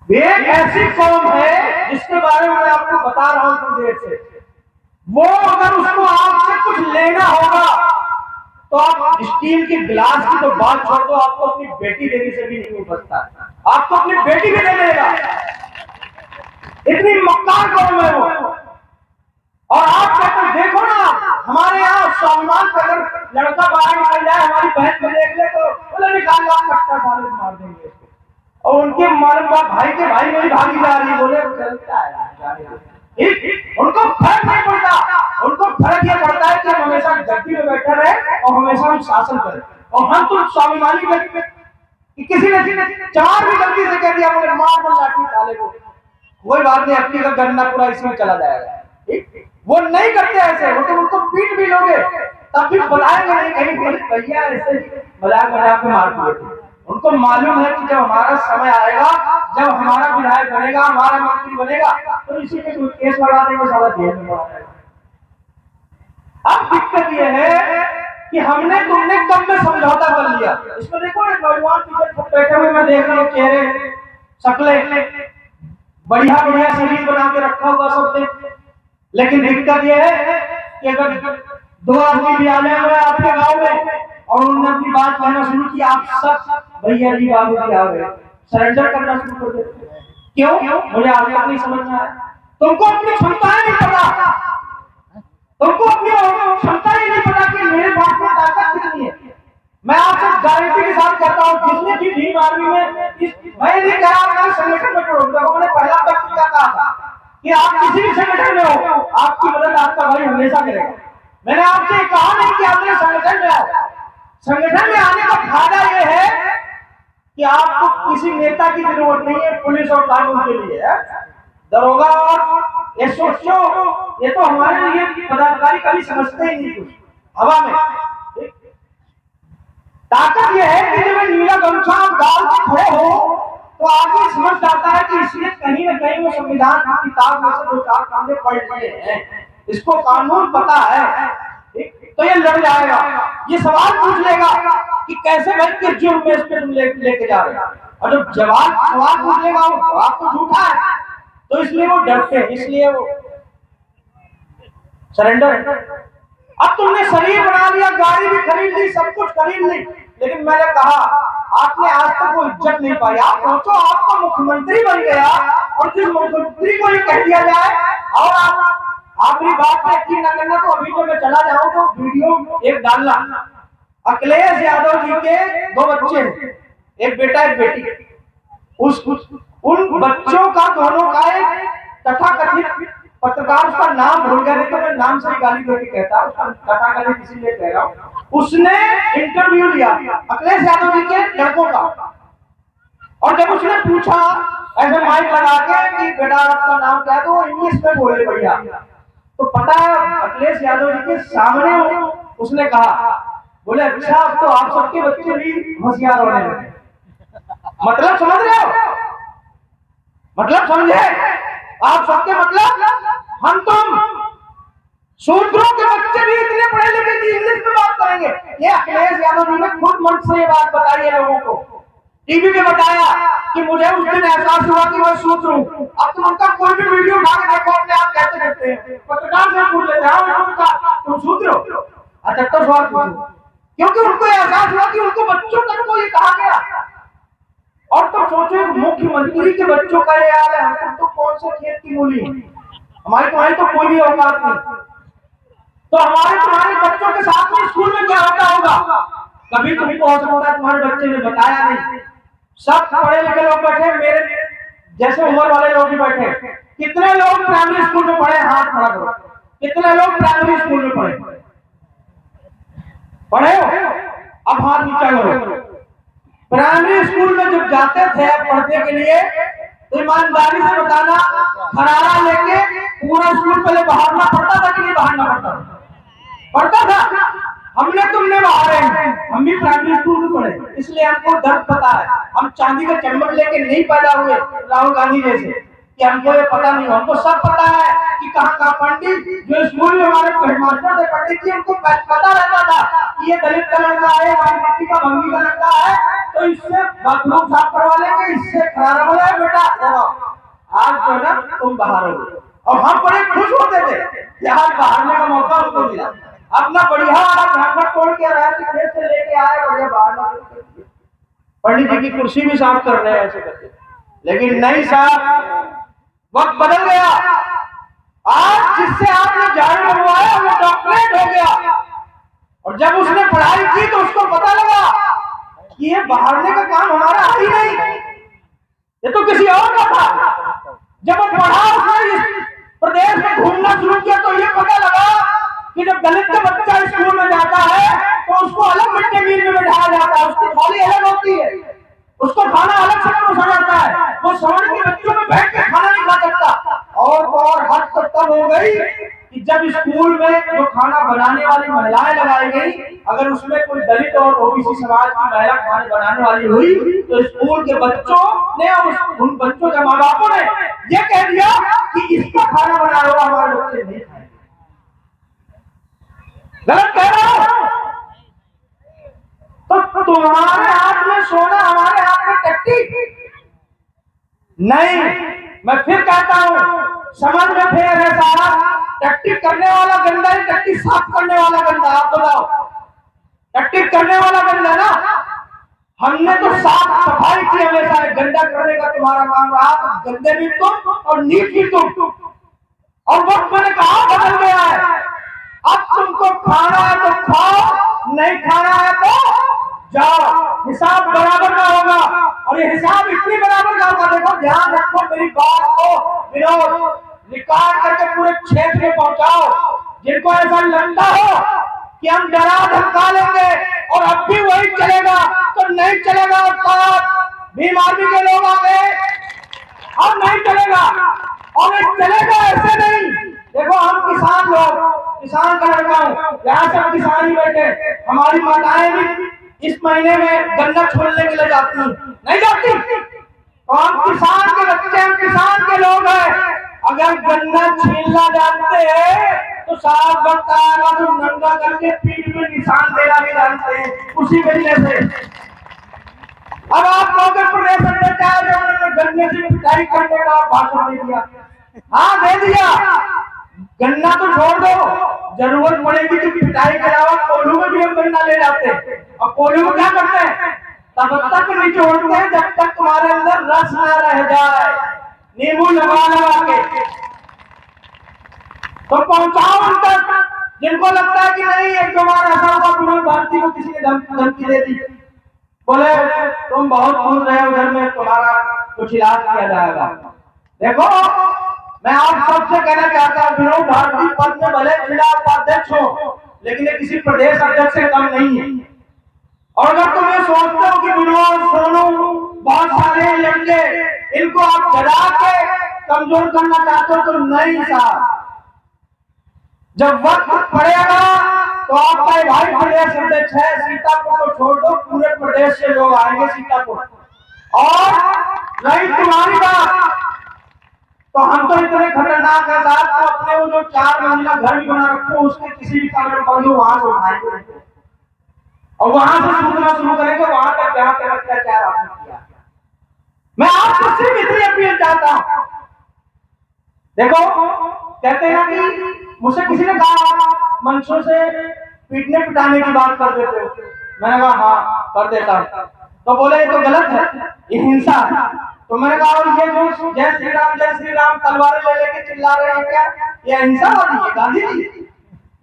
एक ऐसी कौम है जिसके बारे में मैं आपको बता रहा हूं थोड़ी देर से, वो अगर उसको आपसे कुछ लेना होगा तो आप स्टील के गिलास की तो बात छोड़ दो, आपको अपनी बेटी देने से भी नहीं बचता, आपको अपनी बेटी भी दे देगा। इतनी मक्कार कौम है वो। और आप कहते देखो ना, हमारे यहाँ स्वाभिमान का अगर लड़का बाहर निकल जाए, हमारी बहन को देख ले तो बोले निकाल लो, कट्टा डाल मार देंगे इसको। और उनके मालूम भाई के भाई मेरी भागी जा रही है, बोले चलता है, उनको फर्क नहीं पड़ता। उनको फर्क ये पड़ता है कि हम हमेशा गद्दी में बैठे रहे और हमेशा हम शासन करें। और हम तो स्वाभिमानी व्यक्ति कि किसी ने चार भी गलती से कह दिया, बोले मार दो लाठी डाले को, कोई बात नहीं, अपनी का गन्ना पूरा इसमें चला जाएगा। वो नहीं करते ऐसे, वो तो उनको पीट भी लोगे तब भी बताएंगे नहीं, कहीं भैया ऐसे मजाक मजाक में मार दिए। उनको मालूम है कि जब हमारा समय आएगा, जब हमारा विधायक बनेगा, हमारा मंत्री बनेगा, तो इसी पे कोई केस लगा देंगे, सारा जेल में पड़ा जाएगा। अब दिक्कत यह है कि हमने तुमने कब में समझौता कर लिया। इसमें देखो एक नौजवान टीचर बैठे हुए मैं देख रहा हूँ, चेहरे शक्लें बढ़िया बढ़िया शरीर बना के रखा हुआ सबने, लेकिन दिक्कत यह है कि अगर दो आदमी भी आ जाए आपके गांव में और उन्होंने अपनी बात कहना शुरू की, आप सब भैया जी बाबू जी आ गए, सरेंडर करना शुरू कर देते। क्यों? मुझे आज तक नहीं समझ में आया। तुमको अपनी क्षमताएं नहीं पता, तुमको अपनी क्षमता ही नहीं पता कि मेरे पास में ताकत कितनी है। मैं आपसे गारंटी के साथ कहता हूँ, जिसने भी भीम आर्मी में मैं नहीं कह रहा मैं संगठन में जोड़ूंगा, मैंने पहला व्यक्ति का कहा था कि आप किसी भी संगठन में हो, आपकी मदद आपका भाई हमेशा करेगा। मैंने आपसे कहा नहीं कि आपने संगठन में आओ। संगठन में आने का फायदा यह है कि आपको किसी नेता की जरूरत नहीं है, पुलिस और कानून के लिए है, दरोगा और एसओ, ये तो हमारे लिए पदाधिकारी कभी समझते ही नहीं कुछ हवा में। ताकत यह है कि जब नीला गमछा डाल के खड़े हो तो आदमी समझ जाता है कि इसने कहीं न कहीं वो संविधान की किताब में से दो चार कांदे पढ़ लिए हैं, इसको कानून पता है, तो ये लड़ जाएगा, ये सवाल पूछ लेगा कि कैसे भाई किस जुर्म में इस पे तुम लेके जा रहे हो। और जब जवाब सवाल पूछ लेगा वो जवाब तो झूठा है, तो इसलिए वो डरते हैं, इसलिए वो सरेंडर। अब तुमने शरीर बना लिया, गाड़ी भी खरीद ली, सब कुछ खरीद ली, लेकिन मैंने कहा आपने आज तक वो इज्जत नहीं पाई। आप सोचो आपका मुख्यमंत्री बन गया और जिस मुख्यमंत्री को ये कह दिया जाए, और आप आखिरी बात पे यकीन न करना, तो अभी जो मैं चला जाऊं तो वीडियो एक डालना, अखिलेश यादव जी के दो बच्चे हैं, एक बेटा एक बेटी, उन बच्चों का दोनों का एक तथाकथित पत्रकार, उसका नाम भूल गया, नहीं तो मैं नाम से ही गाली देके कहता, उसका तथाकथित इसीलिए कह रहा हूं, उसने इंटरव्यू लिया अखिलेश यादव जी के लड़कों का। और जब उसने पूछा ऐसे माइक लगा के कि बेटा आपका नाम क्या है, तो वो इंग्लिश में बोले बढ़िया, तो पता है अखिलेश यादव जी के सामने उसने कहा, बोले अच्छा अब तो आप सबके बच्चे भी होशियार होने लगे। मतलब समझ रहे हो? मतलब समझे आप सबके, मतलब हम तुम शूद्रों के बच्चे भी इतने पढ़े लिखे कि इंग्लिश में बात करेंगे। ये अखिलेश यादव जी ने खुद मन से ये बात बताई है लोगों को, टीवी पे बताया कि मुझे उस दिन एहसास हुआ कि मैं शूद्र हूं। अब तुम उनका कोई भी वीडियो उठा के देखो, अपने आप कहते रहते हैं, पत्रकार से पूछ लेते हैं तुम शूद्र हो, अच्छा तो सवाल पूछो, क्योंकि उनको एहसास हुआ कि उनको बच्चों तक को ये कहा गया। और तो सोचो मुख्यमंत्री के बच्चों का ये हाल है, हम तो कौन से खेत की मूली, हमारी तुम्हारी तो कोई भी औकात नहीं। तो हमारे तुम्हारे बच्चों के साथ में स्कूल में क्या होता होगा, कभी तुमको हो सकता है तुम्हारे बच्चे ने बताया नहीं। सब पढ़े लिखे लोग बैठे, मेरे जैसे उम्र वाले लोग भी बैठे, कितने लोग प्राइमरी स्कूल में पढ़े, हाथ खड़ा करो, कितने लोग प्राइमरी स्कूल में पढ़े हो? अब हाथ नीचा करो। प्राइमरी स्कूल में जब जाते थे पढ़ने के लिए, तो ईमानदारी से बताना, खरारा लेके पूरा स्कूल पहले बहारना पड़ता था कि नहीं बहारना पड़ता था? हमने तुमने बहारे हैं, हम भी प्राइमरी स्कूल में पढ़े, इसलिए हमको दर्द पता है। हम चांदी का चम्मच लेके नहीं पैदा हुए राहुल गांधी जैसे कि हमको ये पता नहीं, हमको सब पता है कि कहाँ पंडित जो स्कूल में हमारे हेडमास्टर थे पंडित जी, उनको पता रहता था कि ये दलित का लड़का है, हमारी मिट्टी का भंगी का लड़का है, तो इससे बाथरूम साफ करवा लेंगे, इससे खरारा वाला है बेटा सुनो, आज जो ना तुम बाहर हो गए और हम बड़े खुश होते थे कि आज बाहरने का मौका उसको मिला। अपना बढ़िया वाला झांखड़ तोड़ के रहा कि खेत से लेके आए बढ़िया बाहर, पंडित जी की कुर्सी भी साफ कर रहे हैं ऐसे करके। लेकिन नहीं साहब, वक्त बदल गया। आज जिससे आपने झाड़ू लगवाया वो डॉक्टरेट हो गया, और जब उसने पढ़ाई की तो उसको पता लगा कि ये बाहरने का काम हमारा ही नहीं, ये तो किसी और का था। जब वो पढ़ा, उसने इस प्रदेश में घूमना शुरू किया तो ये पता लगा कि जब दलित का बच्चा स्कूल में जाता है तो उसको अलग मिड डे मील में बैठाया जाता है, उसकी थाली अलग होती है, उसको खाना अलग से परोसा जाता है, वो सवर्ण के बच्चों में बैठ के खाना नहीं खा सकता। और हद तक तब हो गई कि जब स्कूल में जो खाना बनाने वाली महिलाएं लगाई गई, अगर उसमें कोई दलित और ओबीसी समाज की महिला खाने बनाने वाली हुई तो स्कूल के बच्चों ने और उन बच्चों के माँ बापों ने ये कह दिया कि इसका खाना बनाया हुआ हमारे बच्चे नहीं खाएंगे। गलत कह रहा हूं? तो तुम्हारे हाथ में सोना, हमारे हाथ में टट्टी नहीं। मैं फिर कहता हूं, समझ में फेर है साहब। टट्टी करने वाला गंदा है, टट्टी साफ करने वाला गंदा? आप बताओ, टट्टी करने वाला गंदा ना? हमने तो साफ सफाई की हमेशा, गंदा करने का तुम्हारा काम रहा। तो गंदे भी तुम और नीच भी तुम। और वक्त मैंने कहा बदल गया है। अब तुमको खाना है तो खाओ, नहीं खाना है तो जाओ, हिसाब बराबर का होगा। और ये हिसाब इतनी बराबर का होगा, देखो ध्यान रखो मेरी बात को, विनोद रिकॉर्ड करके पूरे क्षेत्र में पहुंचाओ। जिनको ऐसा लगता हो कि हम डरा धमका लेंगे और अब भी वही चलेगा तो नहीं चलेगा। भीम आर्मी के लोग आ गए, अब नहीं चलेगा। और चलेगा ऐसे नहीं। देखो हम किसान लोग, किसान का लड़का हूं, यहाँ से हम किसान ही बैठे। हमारी माताएं भी इस महीने में गन्ना छोड़ने के लिए जाती नहीं जाती? तो हम किसान के बच्चे, हम किसान के लोग हैं। अगर गन्ना छीलना जानते हैं तो साफ वक्त आएगा तो नंगा करके पीठ में निशान देना भी जानते हैं, उसी वजह से। अब आप कहोगे प्रदेश अध्यक्ष गन्ने से पिटाई करने का भाषण दे दिया। हाँ दे दिया, गन्ना तो छोड़ दो, जरूरत पड़ेगी तो पिटाई के अलावा कोल्हू में भी हम गन्ना ले जाते हैं। और कोल्हू में क्या करते हैं? तब तक नहीं छोड़ते हैं जब तक तुम्हारे अंदर रस ना रह जाए, नींबू लगा लगा के। तो पहुंचाओ उन तक जिनको लगता है कि नहीं एक दो बार ऐसा होगा, पुनः भारती को किसी ने धमकी दे दी, बोले तुम बहुत खुश रहे उधर में, तुम्हारा कुछ इलाज किया जाएगा। देखो मैं आप सबसे कहना चाहता हूँ, विनोद भारती पद में भले जिला उपाध्यक्ष हो, लेकिन ये किसी प्रदेश अध्यक्ष से कम नहीं है। और अगर तुम ये सोचते हो कि विनोद, सोनू, बहुत सारे लड़के, इनको आप डरा के कमजोर करना चाहते हो तो नहीं साहब। जब वक्त पड़ेगा तो आपका भाई प्रदेश अध्यक्ष है, सीतापुर को छोड़ दो, पूरे प्रदेश से लोग आएंगे सीतापुर। और रही तुम्हारी बात, तो हम तो इतने खतरनाक है साहब, तो अपने वो जो 4 मंजिला घर भी बना रखो उसके किसी भी कमरे में बंद हो, वहां से उठाएंगे और वहां से सूचना शुरू करेंगे वहां तक जहां पे अत्याचार आपने किया। मैं आपको सिर्फ इतनी अपील चाहता हूं। देखो कहते हैं कि मुझसे किसी ने कहा मंचों से पीटने पिटाने की बात कर देते हो, मैंने कहा हाँ कर देता हूं। तो बोले ये तो गलत है, ये हिंसा है। तो मैंने कहा ये जो जय श्री राम तलवारें ले लेके चिल्ला रहे हैं क्या, ये हिंसा वाली है गांधी जी?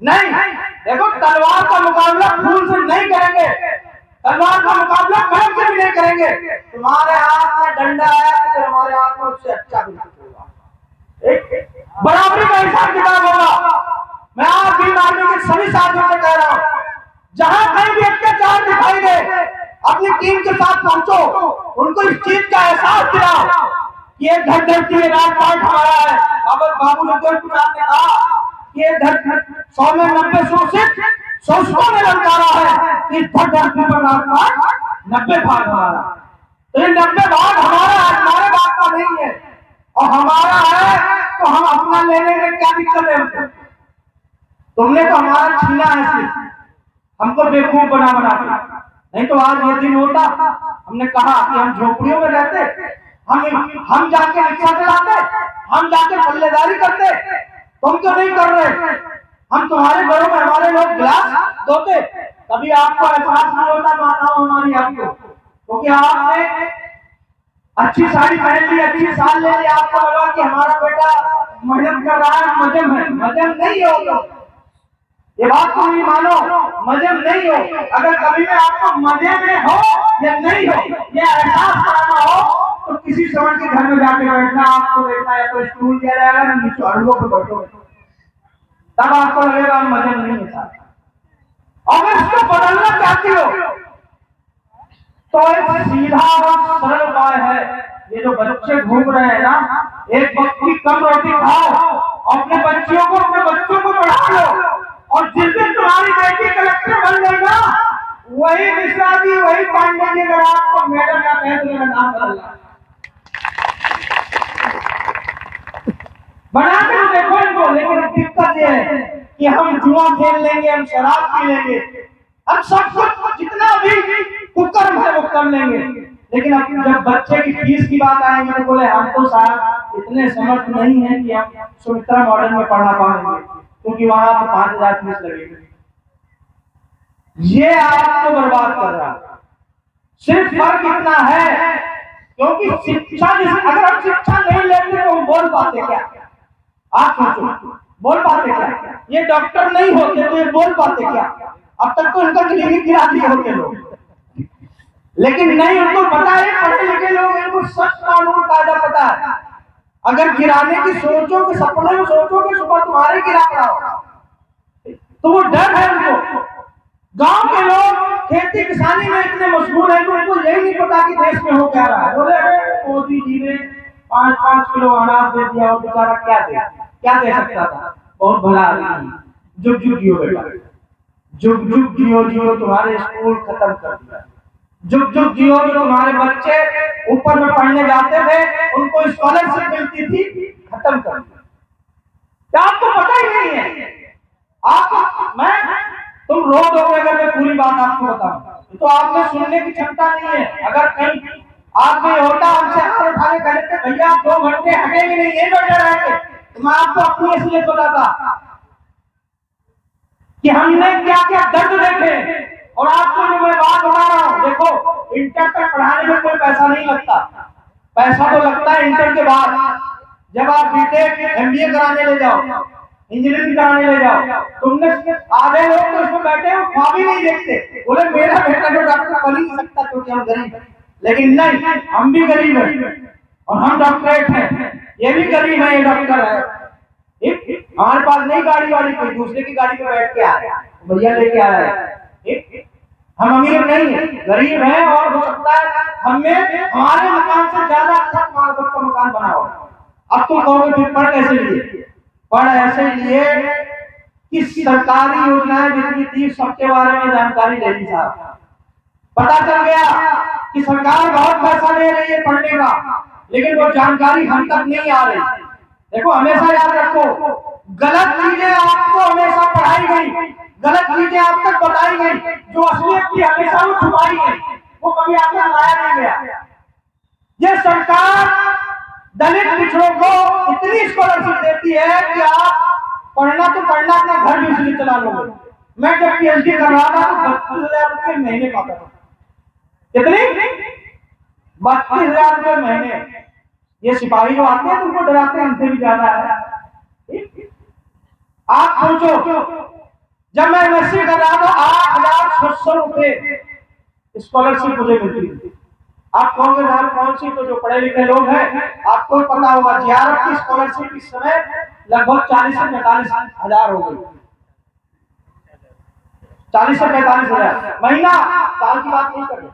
नहीं, देखो तलवार का मुकाबला खून से नहीं करेंगे, तलवार का मुकाबला कलम से भी नहीं करेंगे। तुम्हारे हाथ में डंडा है तो हमारे हाथ में उससे अच्छा भी होगा, एक बराबरी का हिसाब किताब होगा। मैं आज भीम आर्मी के सभी साथियों से कह रहा हूं, जहां कहीं भी अत्याचार दिखाई दे अपनी टीम के साथ पहुंचो, उनको इस चीज का एहसास दिलाओ कि ये घर धरती में राजपाट हमारा है। बाबू ने कहा कि ये घर 100 में 90 शोषित शोषकों ने ललकारा है, इस धरती पर राजपाट 90 भाग हमारा। तो ये 90 भाग हमारा, हमारे बात का नहीं है, और हमारा है तो हम अपना लेने में क्या दिक्कत है हमको? तुमने तो हमारा छीना है, सिर्फ हमको बेवकूफ बना बना के। नहीं तो आज ये दिन होता, हमने कहा कि हम झोपड़ियों में रहते, हम जाके रिक्शा चलाते, हम जाके पल्लेदारी करते, तुम क्यों नहीं कर रहे? हम तुम्हारे घरों में हमारे लोग गिलास धोते, कभी आपको एहसास नहीं होता माताओं हमारी आपको, क्योंकि आपने अच्छी साड़ी पहन ली, अच्छी साल ले ली, आपको लगा कि हमारा बेटा मेहनत कर रहा है, मजम है। मजम नहीं हो, ये बात को नहीं मानो, मजम नहीं हो। अगर कभी में आपको मजे में हो या नहीं हो ये एहसास कराना हो तो किसी श्रवण के घर में जाके बैठना, आपको देखना या तो स्टूल दिया जाएगा ना नीचे अड़ुओं पे बैठो, तब आपको लगेगा मजम नहीं है साथ। अगर इसको बदलना चाहती हो तो एक सीधा और सरल उपाय है, ये जो बच्चे घूम रहे हैं ना, एक वक्त की कम रोटी खाओ, अपने बच्चों को पढ़ा लो, और जिस दिन तुम्हारी बेटी कलेक्टर बन गई ना, वही मिश्रा जी, वही पांडे जी अगर आपको मैडम या कहे तो मेरा नाम बदलना, बना के देखो इनको। लेकिन दिक्कत ये है कि हम जुआ खेल लेंगे, हम शराब पी लेंगे, हम सब कुछ जितना भी कुकर्म है वो कर लेंगे, लेकिन अब जब बच्चे की फीस की बात आएगी तो बोले हम तो साहब इतने समर्थ नहीं है कि हम सुमित्रा मॉडल में पढ़ा पाएंगे, क्योंकि वहां तो 5,000 फीस लगेगी। ये आपको बर्बाद कर रहा है। सिर्फ फर्क इतना है क्योंकि शिक्षा, अगर हम शिक्षा नहीं लेते तो हम बोल पाते क्या? आप सोचो, बोल पाते क्या? ये डॉक्टर नहीं होते तो ये बोल पाते क्या? अब तक तो इनका क्लिनिक गिरा दिए होते लोग, लेकिन नहीं, उनको पता है, पढ़े लिखे लोग, इनको सच कानून कायदा पता है। अगर गिराने की सोचोगे, सपने में सोचोगे सुबह तुम्हारे गिरा पड़ा होगा, तो वो डर है उनको। गांव के लोग खेती किसानी में इतने मशहूर हैं कि उनको यही नहीं पता कि देश में हो क्या रहा है। बोले मोदी जी ने 5-5 किलो अनाज दे दिया, और बेचारा क्या दे सकता था? बहुत भला आदमी, जुग जुग जियो बेटा, जुग जुग जियो जियो, तुम्हारे स्कूल खत्म कर दिया, जुग जुग जियो, जो तुम्हारे बच्चे ऊपर में पढ़ने जाते थे उनको स्कॉलरशिप मिलती थी, खत्म कर दिया। क्या आपको पता ही नहीं है? तुम रो दोगे अगर मैं पूरी बात आपको बताऊं, तो आप में सुनने की क्षमता नहीं है। अगर कहीं आप में होता, हमसे हाथ उठा के कहते भैया 2 घंटे हटेंगे नहीं, ये बैठे रहेंगे, तो मैं आपको अपनी असलियत बताता कि हमने क्या क्या दर्द देखे। और आपको जो मैं बात बता रहा हूँ, देखो इंटर तक पढ़ाने में कोई पैसा नहीं लगता, पैसा तो लगता है इंटर के बाद, जब आप बीटेक एमबीए कराने ले जाओ, इंजीनियरिंग कराने ले जाओ। तुमने आधे लोग तो इसमें बैठे हो, ख्वाब ही नहीं देखते, बोले मेरा बेटा जो डॉक्टर बन ही नहीं सकता क्योंकि हम गरीब हैं। लेकिन नहीं, हम भी गरीब हैं और हम डॉक्टरेट हैं, ये भी गरीब है, ये डॉक्टर है। हमारे पास नहीं गाड़ी वाली, कोई दूसरे की गाड़ी पे बैठ के आए, भैया लेके आए। हम अमीर नहीं है, गरीब हैं, और हो सकता है हमें हमारे मकान से ज्यादा अच्छा तुम्हारा सबका मकान बना हो। अब तुम कहोगे फिर पढ़ कैसे लिए? पढ़ ऐसे लिए कि सरकारी योजनाएं जितनी थी सबके बारे में जानकारी ले ली साहब। पता चल गया कि सरकार बहुत पैसा दे रही है पढ़ने का, लेकिन वो जानकारी हम तक नहीं आ रही। देखो हमेशा याद रखो, गलत चीजें आपको हमेशा पढ़ाई गई, गलत चीजें आप तक बताई गई, जो असलियत थी हमेशा वो छुपाई गई, वो कभी आपको लाया नहीं गया। ये सरकार दलित पिछड़ों को इतनी स्कॉलरशिप देती है कि आप पढ़ना तो पढ़ना, अपना घर भी उसने चला लोगे। मैं जब पीएचडी कर रहा था तो 32,000 रुपये महीने पाता था। कितनी? 32,000 रुपये महीने। ये सिपाही जो आते हैं तुमको डराते हैं, हमसे भी ज्यादा है। आप सोचो, जब मैं एमएससी कर रहा था 8,600 रुपये स्कॉलरशिप मुझे मिलती थी। आप कहोगे यार कौन सी, तो जो पढ़े लिखे लोग हैं आपको पता होगा, जीआरएफ की स्कॉलरशिप इस समय लगभग 40 से 45 हजार हो गई। 40 से 45 हजार महीना, साल की बात नहीं कर रहे।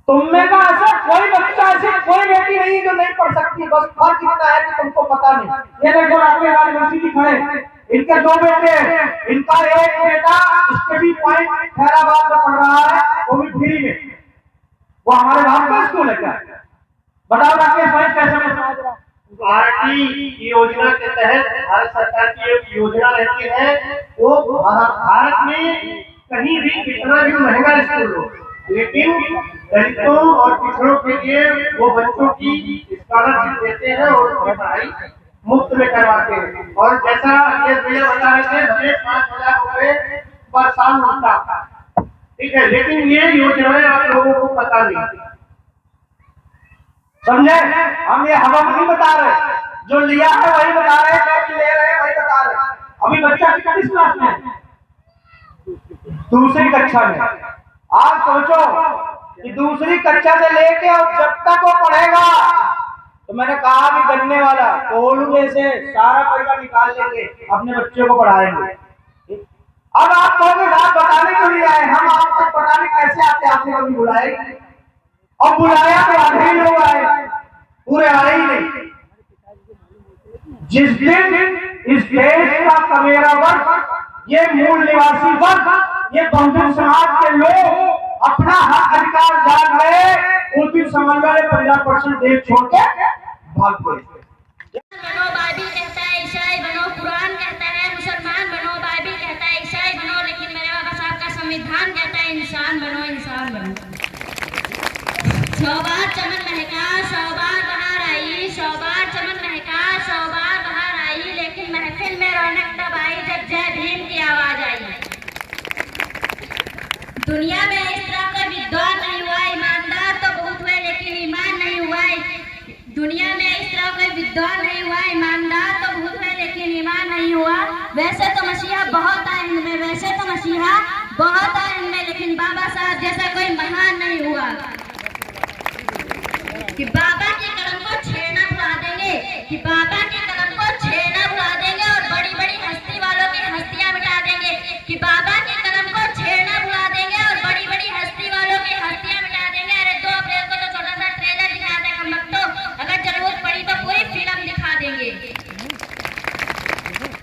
तुम में का ऐसा कोई बच्चा, ऐसी कोई बेटी नहीं जो नहीं पढ़ सकती, बस फर्क इतना है कि तुमको पता नहीं। ये देखो आपके यूनिवर्सिटी खड़े, इनके 2 बेटे हैं, इनका एक बेटा स्टडी पॉइंट हैदराबाद में पढ़ रहा है, वो भी फ्री में, वो हमारे बाप का स्कूल है क्या? बताओ राकेश भाई कैसे मैं समझ रहा हूँ। पार्टी योजना के तहत भारत सरकार की एक योजना रहती है, वो भारत में कहीं भी कितना भी महंगा स्कूल हो, लेकिन दलितों और पिछड़ों के लिए वो बच्चों की स्कॉलरशिप देते हैं और उसकी पढ़ाई मुफ्त में करवाते हैं। और जैसा ये भैया बता रहे थे, हमें 5,000 रुपए पर साल मिलता, ठीक है, लेकिन ये योजनाएं आप लोगों को पता नहीं, समझे? हम ये हवा नहीं बता रहे, जो लिया है वही बता रहे हैं, जो ले रहे हैं वही बता रहे हैं। अभी बच्चा किस क्लास में है? दूसरी कक्षा में। आप सोचो कि दूसरी कक्षा से लेके और जब तक वो पढ़ेगा, तो मैंने कहा कि गन्ने वाला कोलुए से सारा पैसा निकाल लेंगे, अपने बच्चों को पढ़ाएंगे। अब आप कहोगे रात बताने क्यों नहीं आए? हम आप तक बताने कैसे आते? आपने कभी बुलाए? और बुलाया तो आधे ही लोग आए, पूरे आए ही नहीं। जिस दिन इस देश का कमेरा वर्ग, ये मूल निवासी वर्ग, ये बहुजन समाज के लोग अपना हक अधिकार जान गए, उस दिन समझ वाले 50% देश छोड़ के भाग गए। बनो, बाइबिल कहता है ईसाई बनो, कुरान कहता है मुसलमान बनो, बाइबिल कहता है ईसाई बनो, लेकिन मेरे बाबा साहब का संविधान कहता है इंसान बनो, इंसान बनो। 100 बार चमन महका, 100 बार बाहर आई, 100 बार चमन महका, 100 बार बाहर आई, लेकिन महफिल में रौनक तब आई जब जय भीम की आवाज आई। दुनिया में इस तरह का विद्वान नहीं हुआ, ईमानदार तो बहुत हुए लेकिन ईमान नहीं हुआ। दुनिया में इस तरह का विद्वान नहीं हुआ, ईमानदार तो बहुत हुए लेकिन ईमान नहीं हुआ। वैसे तो मसीहा बहुत आए इनमें, वैसे तो मसीहा बहुत आए इनमें, लेकिन बाबा साहब जैसा कोई महान नहीं हुआ कि बाबा